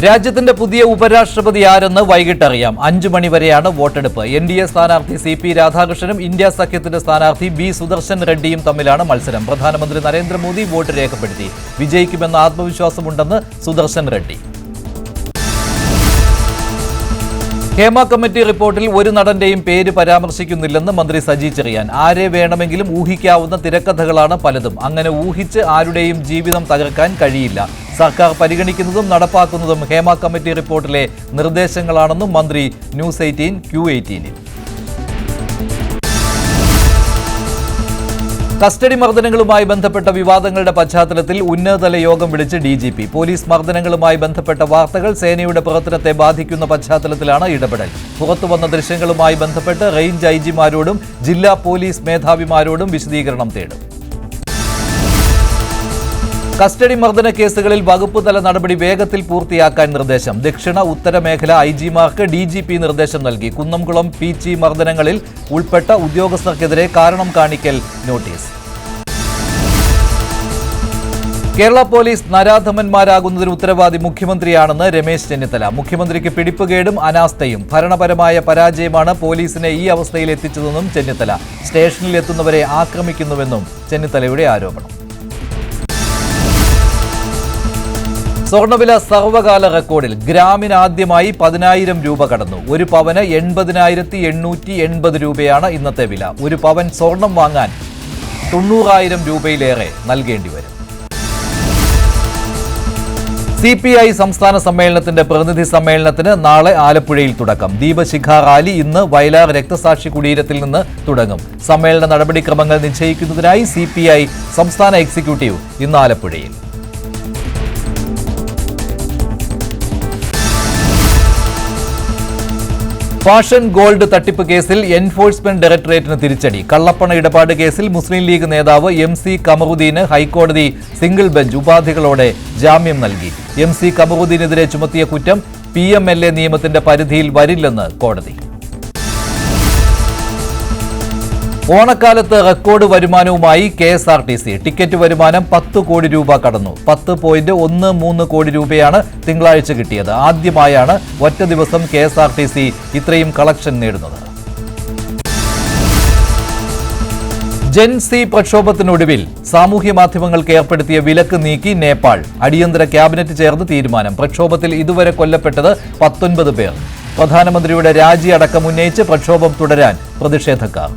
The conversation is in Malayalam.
രാജ്യത്തിന്റെ പുതിയ ഉപരാഷ്ട്രപതി ആരെന്ന് വൈകിട്ടറിയാം. 5 മണി വരെയാണ് വോട്ടെടുപ്പ്. NDA സ്ഥാനാർത്ഥി CP രാധാകൃഷ്ണനും ഇന്ത്യ സഖ്യത്തിന്റെ സ്ഥാനാർത്ഥി B സുദർശൻ റെഡ്ഡിയും തമ്മിലാണ് മത്സരം. പ്രധാനമന്ത്രി നരേന്ദ്രമോദി വോട്ട് രേഖപ്പെടുത്തി. വിജയിക്കുമെന്ന ആത്മവിശ്വാസമുണ്ടെന്ന് സുദർശൻ റെഡ്ഡി. ഹേമ കമ്മിറ്റി റിപ്പോർട്ടിൽ ഒരു നടന്റെയും പേര് പരാമർശിക്കുന്നില്ലെന്ന് മന്ത്രി സജി ചെറിയാൻ. ആരെ വേണമെങ്കിലും ഊഹിക്കാവുന്ന തിരക്കഥകളാണ് പലതും. അങ്ങനെ ഊഹിച്ച് ആരുടെയും ജീവിതം തകർക്കാൻ കഴിയില്ല. സർക്കാർ പരിഗണിക്കുന്നതും നടപ്പാക്കുന്നതും ഹേമ കമ്മിറ്റി റിപ്പോർട്ടിലെ നിർദ്ദേശങ്ങളാണെന്നും മന്ത്രി ന്യൂസ് 18 Q18. കസ്റ്റഡി മർദ്ദനങ്ങളുമായി ബന്ധപ്പെട്ട വിവാദങ്ങളുടെ പശ്ചാത്തലത്തിൽ ഉന്നതതല യോഗം വിളിച്ച് DGP. പോലീസ് മർദ്ദനങ്ങളുമായി ബന്ധപ്പെട്ട വാർത്തകൾ സേനയുടെ പ്രവർത്തനത്തെ ബാധിക്കുന്ന പശ്ചാത്തലത്തിലാണ് ഇടപെടൽ. പുറത്തുവന്ന ദൃശ്യങ്ങളുമായി ബന്ധപ്പെട്ട് റേഞ്ച് IG-മാരോടും ജില്ലാ പോലീസ് മേധാവിമാരോടും വിശദീകരണം തേടും. കസ്റ്റഡി മർദ്ദന കേസുകളിൽ വകുപ്പ് തല നടപടി വേഗത്തിൽ പൂർത്തിയാക്കാൻ നിർദ്ദേശം. ദക്ഷിണ ഉത്തര മേഖല IG-മാർക്ക് DGP നിർദ്ദേശം നൽകി. കുന്നംകുളം പീച്ചി മർദ്ദനങ്ങളിൽ ഉൾപ്പെട്ട ഉദ്യോഗസ്ഥർക്കെതിരെ കാരണം കാണിക്കൽ നോട്ടീസ്. കേരള പോലീസ് നരാധമന്മാരാകുന്നതിന് ഉത്തരവാദി മുഖ്യമന്ത്രിയാണെന്ന് രമേശ് ചെന്നിത്തല. മുഖ്യമന്ത്രിക്ക് പിടിപ്പുകേടും അനാസ്ഥയും ഭരണപരമായ പരാജയമാണ് പോലീസിനെ ഈ അവസ്ഥയിൽ എത്തിച്ചതെന്നും ചെന്നിത്തല. സ്റ്റേഷനിൽ എത്തുന്നവരെ ആക്രമിക്കുന്നുവെന്നും ചെന്നിത്തലയുടെ ആരോപണം. സ്വർണ്ണവില സർവകാല റെക്കോർഡിൽ. ഗ്രാമിന് ആദ്യമായി 10,000 രൂപ കടന്നു. ഒരു പവന് 80,880 രൂപയാണ് ഇന്നത്തെ വില. ഒരു പവൻ സ്വർണം വാങ്ങാൻ 90,000 രൂപയിലേറെ നൽകേണ്ടി വരും. CPI സംസ്ഥാന സമ്മേളനത്തിന്റെ പ്രതിനിധി സമ്മേളനത്തിന് നാളെ ആലപ്പുഴയിൽ തുടക്കം. ദീപശിഖ റാലി ഇന്ന് വയലാർ രക്തസാക്ഷി കുടീരത്തിൽ നിന്ന് തുടങ്ങും. സമ്മേളന നടപടിക്രമങ്ങൾ നിശ്ചയിക്കുന്നതിനായി CPI സംസ്ഥാന എക്സിക്യൂട്ടീവ് ഇന്ന് ആലപ്പുഴയിൽ. ഫാഷൻ ഗോൾഡ് തട്ടിപ്പ് കേസിൽ എൻഫോഴ്സ്മെന്റ് ഡയറക്ടറേറ്റിന് തിരിച്ചടി. കള്ളപ്പണ ഇടപാട് കേസിൽ മുസ്ലിം ലീഗ് നേതാവ് MC കമറുദ്ദീന് ഹൈക്കോടതി സിംഗിൾ ബെഞ്ച് ഉപാധികളോടെ ജാമ്യം നൽകി. MC കമറുദ്ദീനെതിരെ ചുമത്തിയ കുറ്റം PMLA നിയമത്തിന്റെ പരിധിയിൽ വരില്ലെന്ന് കോടതി. ഓണക്കാലത്ത് റെക്കോർഡ് വരുമാനവുമായി KSRTC. ടിക്കറ്റ് വരുമാനം 10 കോടി രൂപ കടന്നു. 10.13 കോടി രൂപയാണ് തിങ്കളാഴ്ച കിട്ടിയത്. ആദ്യമായാണ് ഒറ്റ ദിവസം KSRTC ഇത്രയും കളക്ഷൻ നേടുന്നത്. ജെൻ-Z പ്രക്ഷോഭത്തിനൊടുവിൽ സാമൂഹ്യ മാധ്യമങ്ങൾക്ക് ഏർപ്പെടുത്തിയ വിലക്ക് നീക്കി നേപ്പാൾ. അടിയന്തര ക്യാബിനറ്റ് ചേർന്ന് തീരുമാനം. പ്രക്ഷോഭത്തിൽ ഇതുവരെ കൊല്ലപ്പെട്ടത് 19 പേർ. പ്രധാനമന്ത്രിയുടെ രാജി അടക്കം ഉന്നയിച്ച് പ്രക്ഷോഭം തുടരാൻ പ്രതിഷേധക്കാർ.